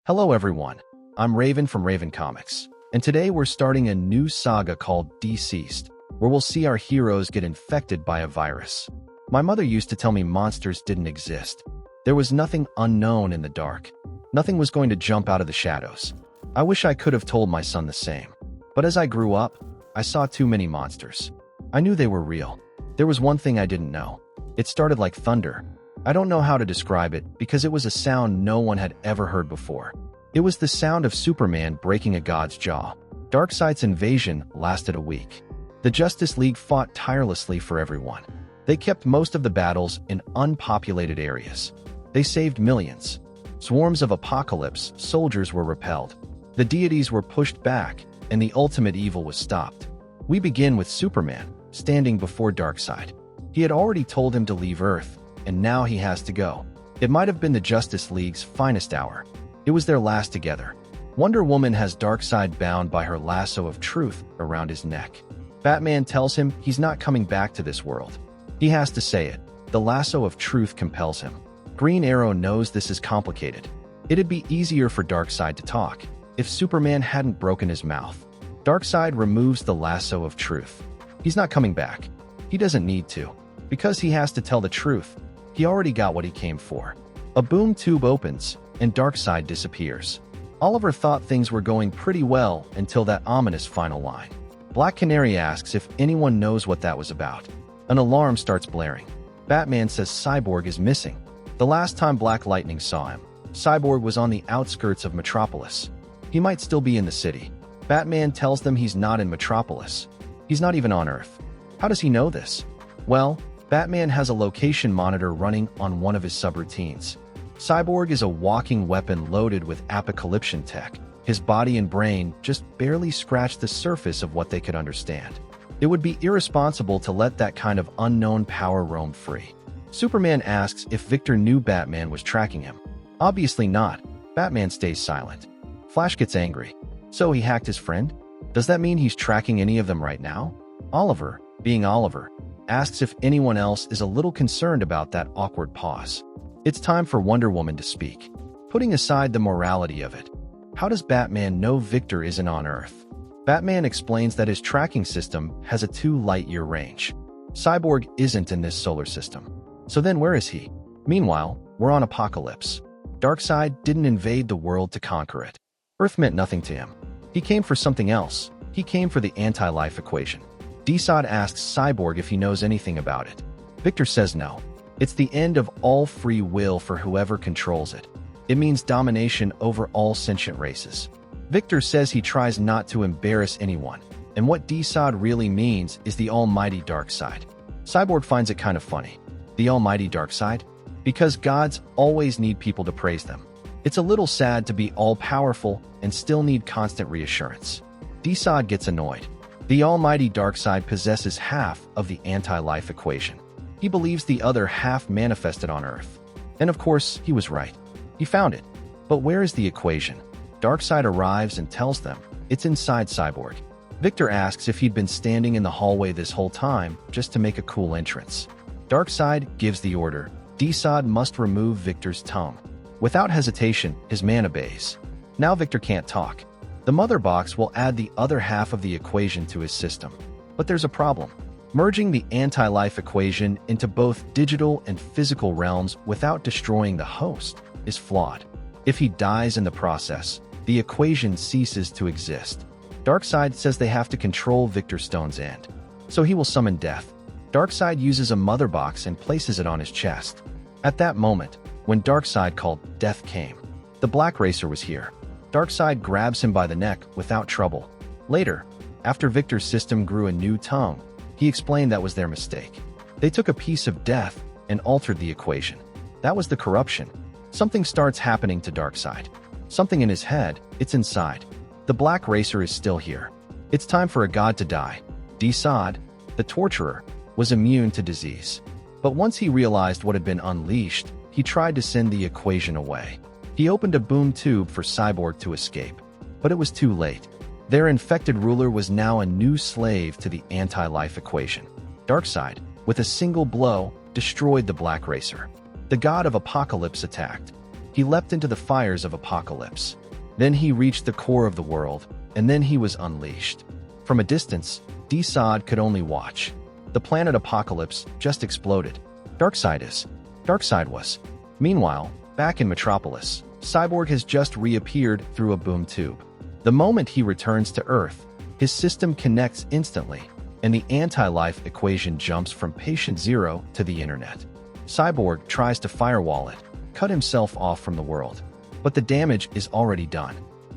Hello everyone, I'm Raven from Raven Comics, and today we're starting a new saga called DCeased, where we'll see our heroes get infected by a virus. My mother used to tell me monsters didn't exist. There was nothing unknown in the dark. Nothing was going to jump out of the shadows. I wish I could have told my son the same. But as I grew up, I saw too many monsters. I knew they were real. There was one thing I didn't know. It started like thunder. I don't know how to describe it because it was a sound no one had ever heard before. It was the sound of Superman breaking a god's jaw. Darkseid's invasion lasted a week. The Justice League fought tirelessly for everyone. They kept most of the battles in unpopulated areas. They saved millions. Swarms of apocalypse soldiers were repelled. The deities were pushed back, and the ultimate evil was stopped. We begin with Superman, standing before Darkseid. He had already told him to leave Earth, and now he has to go. It might have been the Justice League's finest hour. It was their last together. Wonder Woman has Darkseid bound by her lasso of truth around his neck. Batman tells him he's not coming back to this world. He has to say it. The lasso of truth compels him. Green Arrow knows this is complicated. It'd be easier for Darkseid to talk if Superman hadn't broken his mouth. Darkseid removes the lasso of truth. He's not coming back. He doesn't need to, because he has to tell the truth. He already got what he came for. A boom tube opens, and Darkseid disappears. Oliver thought things were going pretty well until that ominous final line. Black Canary asks if anyone knows what that was about. An alarm starts blaring. Batman says Cyborg is missing. The last time Black Lightning saw him, Cyborg was on the outskirts of Metropolis. He might still be in the city. Batman tells them he's not in Metropolis. He's not even on Earth. How does he know this? Well, Batman has a location monitor running on one of his subroutines. Cyborg is a walking weapon loaded with apocalyptic tech. His body and brain just barely scratch the surface of what they could understand. It would be irresponsible to let that kind of unknown power roam free. Superman asks if Victor knew Batman was tracking him. Obviously not. Batman stays silent. Flash gets angry. So he hacked his friend? Does that mean he's tracking any of them right now? Oliver, being Oliver, asks if anyone else is a little concerned about that awkward pause. It's time for Wonder Woman to speak. Putting aside the morality of it, how does Batman know Victor isn't on Earth? Batman explains that his tracking system has a 2-light-year range. Cyborg isn't in this solar system. So then where is he? Meanwhile, we're on Apocalypse. Darkseid didn't invade the world to conquer it. Earth meant nothing to him. He came for something else. He came for the anti-life equation. DCeased asks Cyborg if he knows anything about it. Victor says no. It's the end of all free will for whoever controls it. It means domination over all sentient races. Victor says he tries not to embarrass anyone, and what DCeased really means is the almighty Darkseid. Cyborg finds it kind of funny. The almighty Darkseid? Because gods always need people to praise them. It's a little sad to be all-powerful and still need constant reassurance. DCeased gets annoyed. The almighty Darkseid possesses half of the anti-life equation. He believes the other half manifested on Earth. And of course, he was right. He found it. But where is the equation? Darkseid arrives and tells them it's inside Cyborg. Victor asks if he'd been standing in the hallway this whole time just to make a cool entrance. Darkseid gives the order. DCeased must remove Victor's tongue. Without hesitation, his man obeys. Now Victor can't talk. The Mother Box will add the other half of the equation to his system. But there's a problem. Merging the anti-life equation into both digital and physical realms without destroying the host is flawed. If he dies in the process, the equation ceases to exist. Darkseid says they have to control Victor Stone's end. So he will summon death. Darkseid uses a Mother Box and places it on his chest. At that moment, when Darkseid called, death came. The Black Racer was here. Darkseid grabs him by the neck without trouble. Later, after Victor's system grew a new tongue, he explained that was their mistake. They took a piece of death and altered the equation. That was the corruption. Something starts happening to Darkseid. Something in his head, it's inside. The Black Racer is still here. It's time for a god to die. DCeased, the torturer, was immune to disease. But once he realized what had been unleashed, he tried to send the equation away. He opened a boom tube for Cyborg to escape. But it was too late. Their infected ruler was now a new slave to the anti-life equation. Darkseid, with a single blow, destroyed the Black Racer. The god of Apocalypse attacked. He He leapt into the fires of apocalypse. Then he reached the core of the world, and then he was unleashed. From a distance, DCeased could only watch. The planet Apocalypse just exploded. Darkseid was. Meanwhile, back in Metropolis, Cyborg has just reappeared through a boom tube. The moment he returns to Earth, his system connects instantly, and the anti-life equation jumps from patient zero to the internet. Cyborg tries to firewall it, cut himself off from the world, but the damage is already done.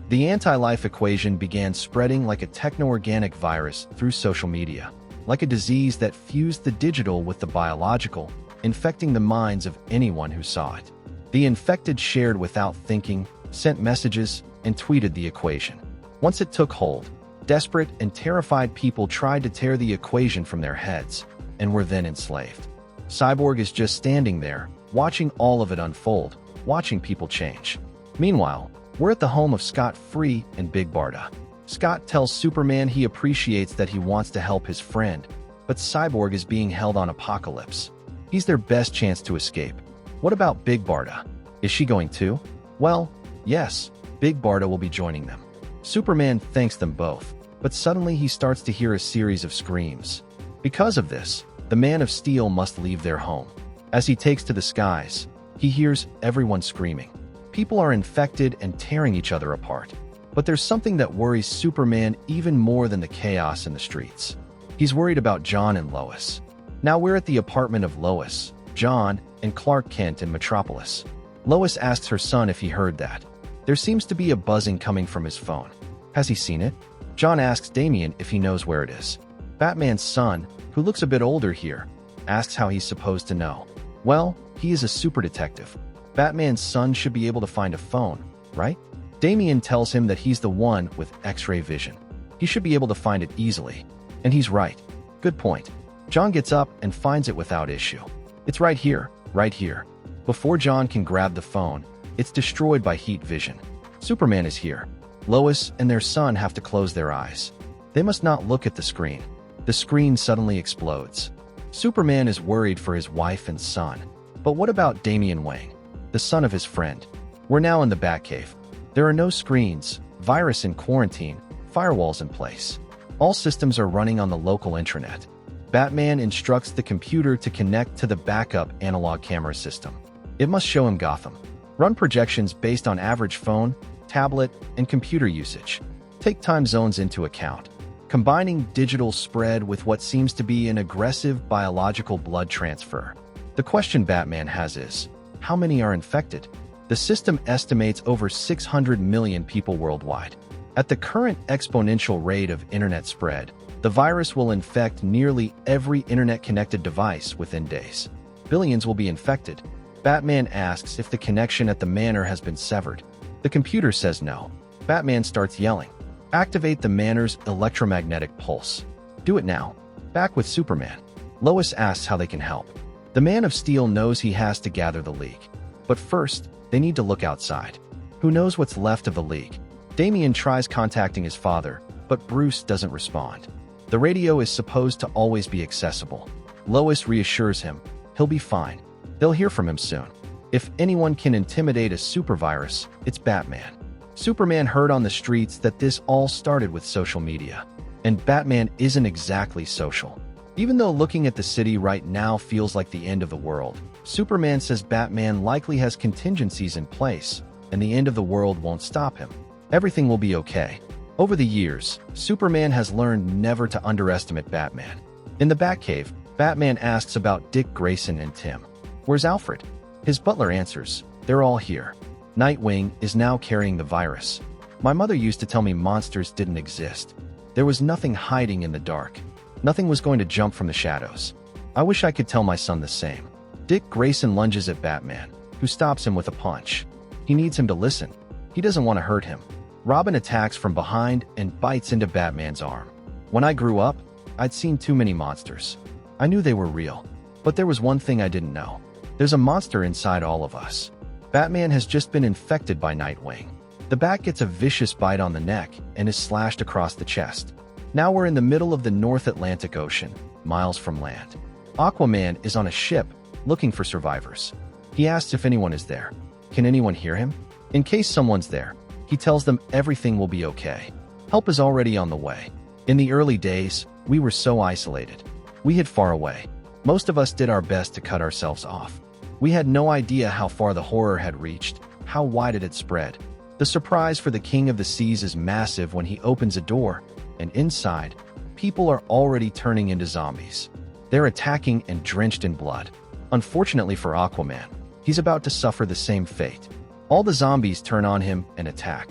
The anti-life equation began spreading like a techno-organic virus through social media, like a disease that fused the digital with the biological, infecting the minds of anyone who saw it. The infected shared without thinking, sent messages, and tweeted the equation. Once it took hold, desperate and terrified people tried to tear the equation from their heads, and were then enslaved. Cyborg is just standing there, watching all of it unfold, watching people change. Meanwhile, we're at the home of Scott Free and Big Barda. Scott tells Superman he appreciates that he wants to help his friend, but Cyborg is being held on Apocalypse. He's their best chance to escape. What about Big Barda? Is she going too? Well, yes, Big Barda will be joining them. Superman thanks them both, but suddenly he starts to hear a series of screams. Because of this, the Man of Steel must leave their home. As he takes to the skies, he hears everyone screaming. People are infected and tearing each other apart. But there's something that worries Superman even more than the chaos in the streets. He's worried about John and Lois. Now we're at the apartment of Lois, John, and Clark Kent in Metropolis. Lois asks her son if he heard that. There seems to be a buzzing coming from his phone. Has he seen it? John asks Damian if he knows where it is. Batman's son, who looks a bit older here, asks how he's supposed to know. Well, he is a super detective. Batman's son should be able to find a phone, right? Damian tells him that he's the one with X-ray vision. He should be able to find it easily. And he's right. Good point. John gets up and finds it without issue. It's right here, right here. Before John can grab the phone, it's destroyed by heat vision. Superman is here. Lois and their son have to close their eyes. They must not look at the screen. The screen suddenly explodes. Superman is worried for his wife and son. But what about Damian Wayne, the son of his friend? We're now in the Batcave. There are no screens, virus in quarantine, firewalls in place. All systems are running on the local intranet. Batman instructs the computer to connect to the backup analog camera system. It must show him Gotham. Run projections based on average phone, tablet, and computer usage. Take time zones into account. Combining digital spread with what seems to be an aggressive biological blood transfer. The question Batman has is, how many are infected? The system estimates over 600 million people worldwide. At the current exponential rate of internet spread, the virus will infect nearly every internet-connected device within days. Billions will be infected. Batman asks if the connection at the manor has been severed. The computer says no. Batman starts yelling, "Activate the manor's electromagnetic pulse." Do it now. Back with Superman. Lois asks how they can help. The Man of Steel knows he has to gather the League. But first, they need to look outside. Who knows what's left of the League? Damian tries contacting his father, but Bruce doesn't respond. The radio is supposed to always be accessible. Lois reassures him, he'll be fine. They'll hear from him soon. If anyone can intimidate a supervirus, it's Batman. Superman heard on the streets that this all started with social media. And Batman isn't exactly social. Even though looking at the city right now feels like the end of the world, Superman says Batman likely has contingencies in place, and the end of the world won't stop him. Everything will be okay. Over the years, Superman has learned never to underestimate Batman. In the Batcave, Batman asks about Dick Grayson and Tim. Where's Alfred? His butler answers, they're all here. Nightwing is now carrying the virus. My mother used to tell me monsters didn't exist. There was nothing hiding in the dark. Nothing was going to jump from the shadows. I wish I could tell my son the same. Dick Grayson lunges at Batman, who stops him with a punch. He needs him to listen. He doesn't want to hurt him. Robin attacks from behind and bites into Batman's arm. When I grew up, I'd seen too many monsters. I knew they were real. But there was one thing I didn't know. There's a monster inside all of us. Batman has just been infected by Nightwing. The Bat gets a vicious bite on the neck and is slashed across the chest. Now we're in the middle of the North Atlantic Ocean, miles from land. Aquaman is on a ship, looking for survivors. He asks if anyone is there. Can anyone hear him? In case someone's there, he tells them everything will be okay. Help is already on the way. In the early days, we were so isolated. We hid far away. Most of us did our best to cut ourselves off. We had no idea how far the horror had reached, how wide it had spread. The surprise for the King of the Seas is massive when he opens a door, and inside, people are already turning into zombies. They're attacking and drenched in blood. Unfortunately for Aquaman, he's about to suffer the same fate. All the zombies turn on him and attack.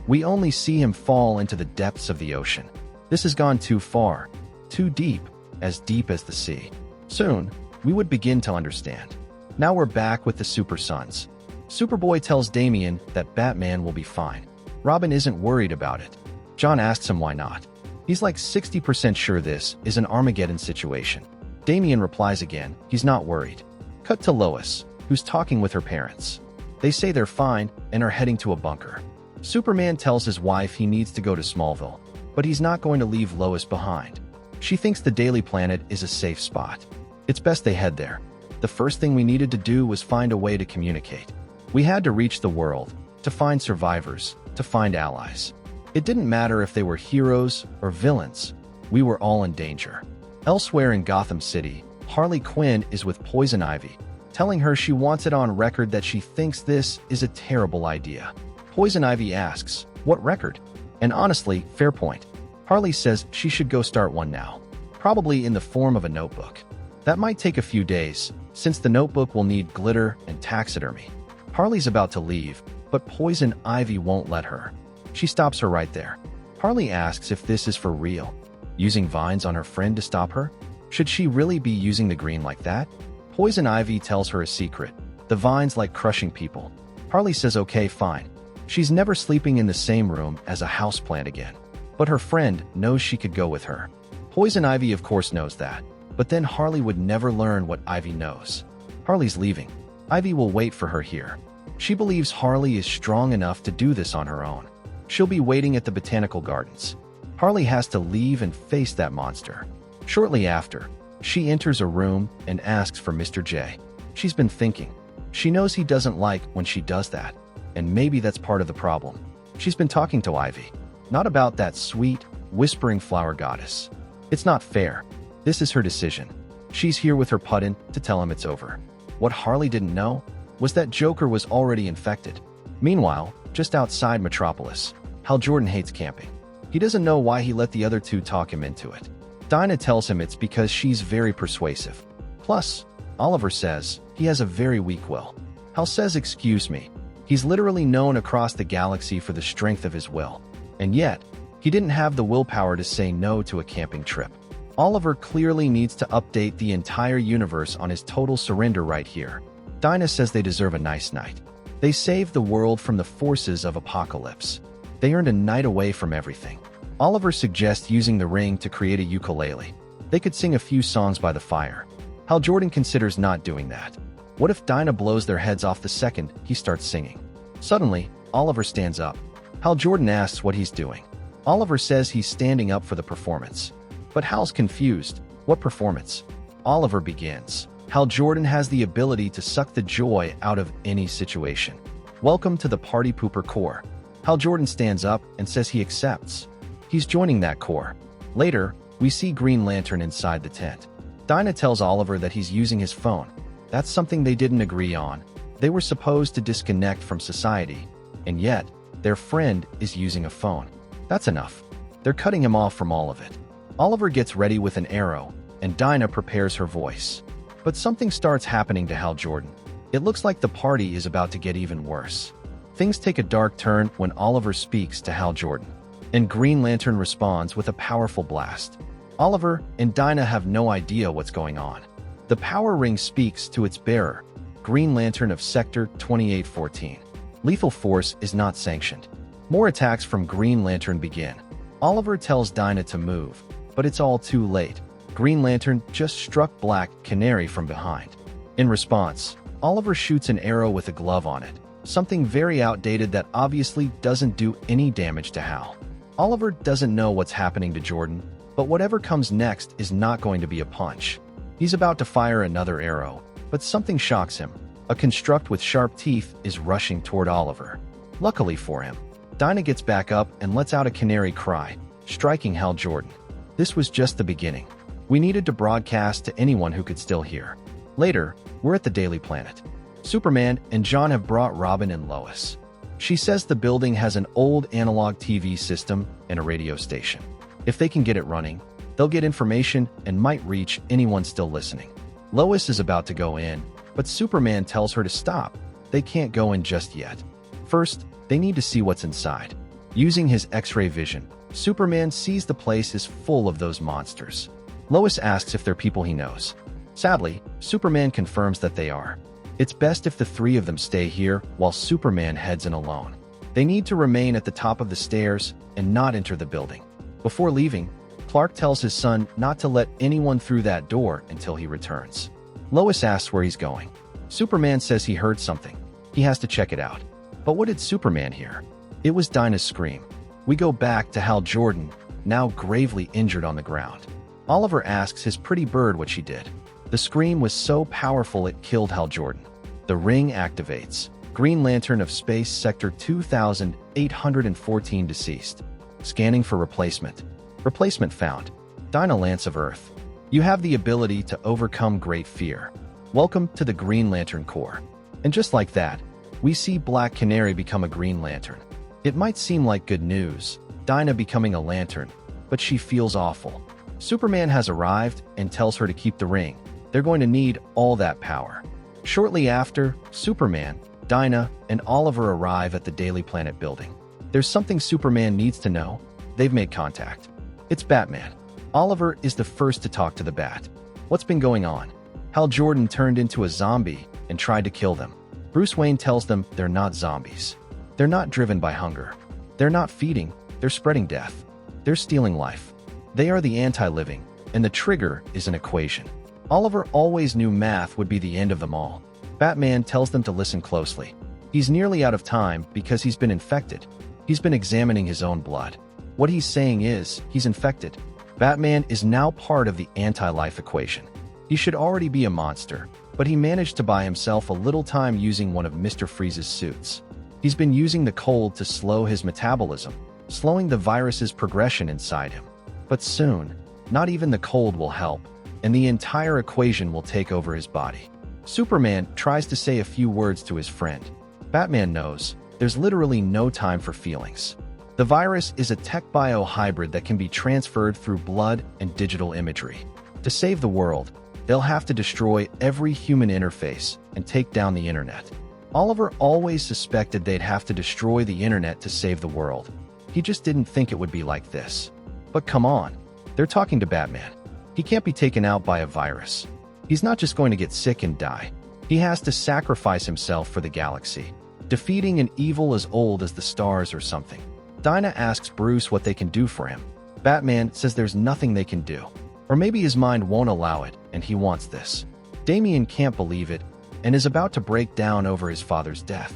We only see him fall into the depths of the ocean. This has gone too far, too deep as the sea. Soon, we would begin to understand. Now we're back with the Super Sons. Superboy tells Damian that Batman will be fine. Robin isn't worried about it. John asks him why not. He's like 60% sure this is an Armageddon situation. Damian replies again, he's not worried. Cut to Lois, who's talking with her parents. They say they're fine and are heading to a bunker. Superman tells his wife he needs to go to Smallville, but he's not going to leave Lois behind. She thinks the Daily Planet is a safe spot. It's best they head there. The first thing we needed to do was find a way to communicate. We had to reach the world, to find survivors, to find allies. It didn't matter if they were heroes or villains. We were all in danger. Elsewhere in Gotham City, Harley Quinn is with Poison Ivy, telling her she wants it on record that she thinks this is a terrible idea. Poison Ivy asks, what record? And honestly, fair point. Harley says she should go start one now, probably in the form of a notebook. That might take a few days, since the notebook will need glitter and taxidermy. Harley's about to leave, but Poison Ivy won't let her. She stops her right there. Harley asks if this is for real, using vines on her friend to stop her? Should she really be using the green like that? Poison Ivy tells her a secret. The vines like crushing people. Harley says okay, fine. She's never sleeping in the same room as a houseplant again. But her friend knows she could go with her. Poison Ivy of course knows that. But then Harley would never learn what Ivy knows. Harley's leaving. Ivy will wait for her here. She believes Harley is strong enough to do this on her own. She'll be waiting at the botanical gardens. Harley has to leave and face that monster. Shortly after, she enters a room and asks for Mr. J. She's been thinking. She knows he doesn't like when she does that, and maybe that's part of the problem. She's been talking to Ivy, not about that sweet, whispering flower goddess. It's not fair. This is her decision. She's here with her puddin' to tell him it's over. What Harley didn't know was that Joker was already infected. Meanwhile, just outside Metropolis, Hal Jordan hates camping. He doesn't know why he let the other two talk him into it. Dinah tells him it's because she's very persuasive. Plus, Oliver says he has a very weak will. Hal says excuse me. He's literally known across the galaxy for the strength of his will. And yet, he didn't have the willpower to say no to a camping trip. Oliver clearly needs to update the entire universe on his total surrender right here. Dinah says they deserve a nice night. They saved the world from the forces of apocalypse. They earned a night away from everything. Oliver suggests using the ring to create a ukulele. They could sing a few songs by the fire. Hal Jordan considers not doing that. What if Dinah blows their heads off the second he starts singing? Suddenly, Oliver stands up. Hal Jordan asks what he's doing. Oliver says he's standing up for the performance. But Hal's confused. What performance? Oliver begins. Hal Jordan has the ability to suck the joy out of any situation. Welcome to the Party Pooper Corps. Hal Jordan stands up and says he accepts. He's joining that corps. Later, we see Green Lantern inside the tent. Dinah tells Oliver that he's using his phone. That's something they didn't agree on. They were supposed to disconnect from society, and yet, their friend is using a phone. That's enough. They're cutting him off from all of it. Oliver gets ready with an arrow, and Dinah prepares her voice. But something starts happening to Hal Jordan. It looks like the party is about to get even worse. Things take a dark turn when Oliver speaks to Hal Jordan, and Green Lantern responds with a powerful blast. Oliver and Dinah have no idea what's going on. The power ring speaks to its bearer, Green Lantern of Sector 2814. Lethal force is not sanctioned. More attacks from Green Lantern begin. Oliver tells Dinah to move, but it's all too late. Green Lantern just struck Black Canary from behind. In response, Oliver shoots an arrow with a glove on it, something very outdated that obviously doesn't do any damage to Hal. Oliver doesn't know what's happening to Jordan, but whatever comes next is not going to be a punch. He's about to fire another arrow, but something shocks him. A construct with sharp teeth is rushing toward Oliver. Luckily for him, Dinah gets back up and lets out a canary cry, striking Hal Jordan. This was just the beginning. We needed to broadcast to anyone who could still hear. Later, we're at the Daily Planet. Superman and John have brought Robin and Lois. She says the building has an old analog TV system and a radio station. If they can get it running, they'll get information and might reach anyone still listening. Lois is about to go in, but Superman tells her to stop. They can't go in just yet. First, they need to see what's inside. Using his X-ray vision, Superman sees the place is full of those monsters. Lois asks if they're people he knows. Sadly, Superman confirms that they are. It's best if the three of them stay here while Superman heads in alone. They need to remain at the top of the stairs and not enter the building. Before leaving, Clark tells his son not to let anyone through that door until he returns. Lois asks where he's going. Superman says he heard something. He has to check it out. But what did Superman hear? It was Dinah's scream. We go back to Hal Jordan, now gravely injured on the ground. Oliver asks his pretty bird what she did. The scream was so powerful it killed Hal Jordan. The ring activates. Green Lantern of Space Sector 2814 deceased. Scanning for replacement. Replacement found. Dinah Lance of Earth. You have the ability to overcome great fear. Welcome to the Green Lantern Corps. And just like that, we see Black Canary become a Green Lantern. It might seem like good news, Dinah becoming a lantern, but she feels awful. Superman has arrived and tells her to keep the ring. They're going to need all that power. Shortly after, Superman, Dinah, and Oliver arrive at the Daily Planet building. There's something Superman needs to know. They've made contact. It's Batman. Oliver is the first to talk to the Bat. What's been going on? Hal Jordan turned into a zombie and tried to kill them. Bruce Wayne tells them they're not zombies. They're not driven by hunger. They're not feeding, they're spreading death. They're stealing life. They are the anti-living, and the trigger is an equation. Oliver always knew math would be the end of them all. Batman tells them to listen closely. He's nearly out of time because he's been infected. He's been examining his own blood. What he's saying is, he's infected. Batman is now part of the anti-life equation. He should already be a monster, but he managed to buy himself a little time using one of Mr. Freeze's suits. He's been using the cold to slow his metabolism, slowing the virus's progression inside him. But soon, not even the cold will help, and the entire equation will take over his body. Superman tries to say a few words to his friend. Batman knows there's literally no time for feelings. The virus is a tech-bio hybrid that can be transferred through blood and digital imagery. To save the world, they'll have to destroy every human interface and take down the internet. Oliver always suspected they'd have to destroy the internet to save the world. He just didn't think it would be like this. But come on, they're talking to Batman. He can't be taken out by a virus. He's not just going to get sick and die. He has to sacrifice himself for the galaxy, defeating an evil as old as the stars or something. Dinah asks Bruce what they can do for him. Batman says there's nothing they can do. Or maybe his mind won't allow it, and he wants this. Damian can't believe it, and is about to break down over his father's death.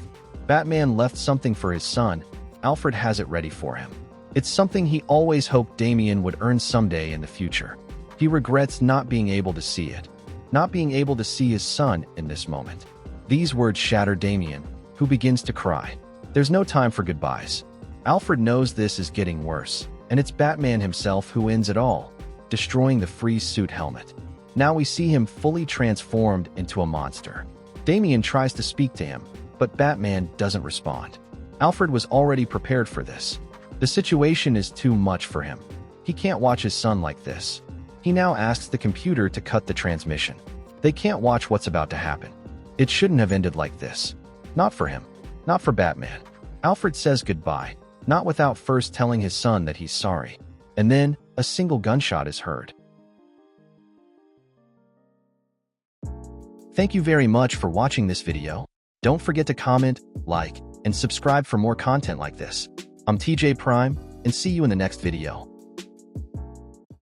Batman left something for his son. Alfred has it ready for him. It's something he always hoped Damian would earn someday in the future. He regrets not being able to see it, not being able to see his son in this moment. These words shatter Damian, who begins to cry. There's no time for goodbyes. Alfred knows this is getting worse, and it's Batman himself who ends it all, destroying the Freeze suit helmet. Now we see him fully transformed into a monster. Damian tries to speak to him, but Batman doesn't respond. Alfred was already prepared for this. The situation is too much for him. He can't watch his son like this. He now asks the computer to cut the transmission. They can't watch what's about to happen. It shouldn't have ended like this. Not for him. Not for Batman. Alfred says goodbye, not without first telling his son that he's sorry. And then, a single gunshot is heard. Thank you very much for watching this video. Don't forget to comment, like, and subscribe for more content like this. I'm TJ Prime, and see you in the next video.